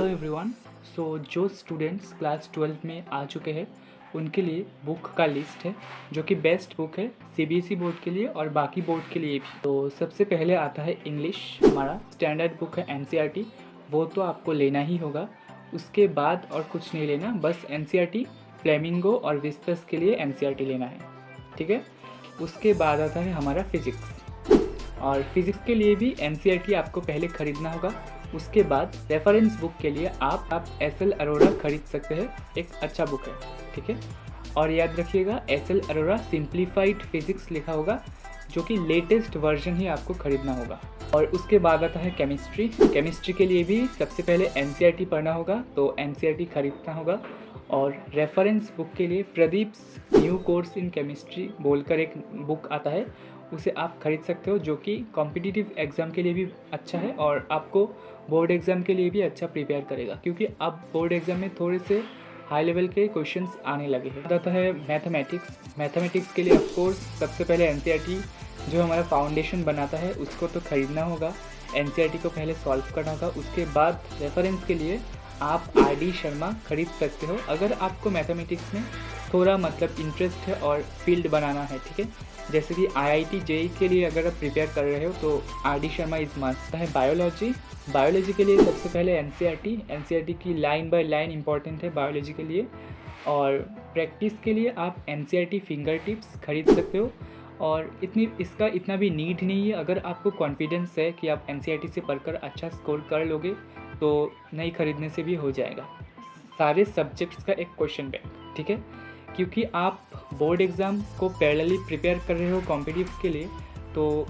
Hello everyone. जो students class 12 में आ चुके हैं उनके लिए बुक का लिस्ट है जो कि बेस्ट बुक है सीबीएसई बोर्ड के लिए और बाकी बोर्ड के लिए भी। तो सबसे पहले आता है इंग्लिश, हमारा स्टैंडर्ड बुक है एनसीईआरटी, वो तो आपको लेना ही होगा। उसके बाद और कुछ नहीं लेना, बस एनसीईआरटी, फ्लेमिंगो और विस्पस के लिए एनसीईआरटी लेना है, ठीक है। उसके बाद आता है हमारा फिज़िक्स, और फिज़िक्स के लिए भी एनसीईआरटी आपको पहले ख़रीदना होगा। उसके बाद रेफरेंस बुक के लिए आप एसएल अरोरा खरीद सकते हैं, एक अच्छा बुक है, ठीक है। और याद रखिएगा एसएल अरोरा सिंप्लीफाइड फिज़िक्स लिखा होगा, जो कि लेटेस्ट वर्जन ही आपको खरीदना होगा। और उसके बाद आता है केमिस्ट्री के लिए भी सबसे पहले एनसीईआरटी पढ़ना होगा, तो एनसीईआरटी खरीदना होगा। और रेफरेंस बुक के लिए Pradeep's new course in chemistry बोलकर एक बुक आता है, उसे आप खरीद सकते हो, जो कि कॉम्पिटिटिव एग्ज़ाम के लिए भी अच्छा है और आपको बोर्ड एग्ज़ाम के लिए भी अच्छा प्रिपेयर करेगा, क्योंकि अब बोर्ड एग्ज़ाम में थोड़े से हाई लेवल के क्वेश्चंस आने लगे हैं। आता है मैथमेटिक्स के लिए ऑफ कोर्स सबसे पहले एनसीईआरटी जो हमारा फाउंडेशन बनाता है उसको तो ख़रीदना होगा, एनसीईआरटी को पहले सॉल्व करना होगा। उसके बाद रेफरेंस के लिए आप आरडी शर्मा खरीद सकते हो, अगर आपको मैथमेटिक्स में थोड़ा मतलब इंटरेस्ट है और फील्ड बनाना है, ठीक है। जैसे कि आईआईटी जेईई के लिए अगर आप प्रिपेयर कर रहे हो तो आरडी शर्मा इज़ मस्ट है। बायोलॉजी के लिए सबसे पहले एनसीईआरटी की लाइन बाय लाइन इंपॉर्टेंट है बायोलॉजी के लिए। और प्रैक्टिस के लिए आप एनसीईआरटी फिंगर टिप्स खरीद सकते हो, और इसका इतना भी नीड नहीं है। अगर आपको कॉन्फिडेंस है कि आप एनसीईआरटी से पढ़कर अच्छा स्कोर कर लोगे तो नहीं खरीदने से भी हो जाएगा। सारे सब्जेक्ट्स का एक क्वेश्चन बैंक, ठीक है, क्योंकि आप बोर्ड एग्ज़ाम को पैरेलली प्रिपेयर कर रहे हो कॉम्पिटिटिव के लिए, तो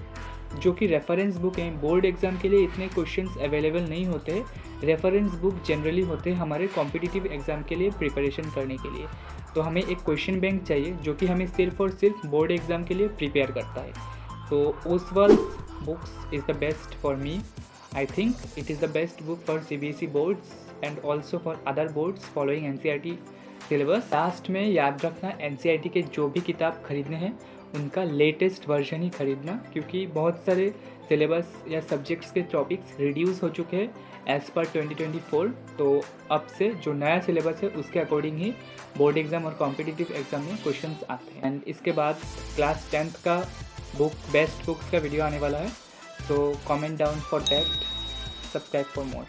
जो कि रेफरेंस बुक हैं बोर्ड एग्ज़ाम के लिए इतने क्वेश्चंस अवेलेबल नहीं होते। रेफरेंस बुक जनरली होते हैं हमारे कॉम्पिटिटिव एग्ज़ाम के लिए प्रिपरेशन करने के लिए, तो हमें एक क्वेश्चन बैंक चाहिए जो कि हमें सिर्फ और सिर्फ बोर्ड एग्ज़ाम के लिए प्रिपेयर करता है। तो Oswald books is the best for me. I think it is the best book for CBSE boards and also for other boards following NCERT syllabus. Last में याद रखना NCERT के जो भी किताब खरीदने हैं उनका लेटेस्ट वर्जन ही खरीदना, क्योंकि बहुत सारे सिलेबस या सब्जेक्ट्स के टॉपिक्स रिड्यूस हो चुके हैं एज़ पर 2024। तो अब से जो नया सिलेबस है उसके अकॉर्डिंग ही बोर्ड एग्ज़ाम और कॉम्पिटिटिव एग्ज़ाम में क्वेश्चंस आते हैं। एंड इसके बाद क्लास 10th का बेस्ट बुक्स का वीडियो आने वाला है, so comment down for that, subscribe for more।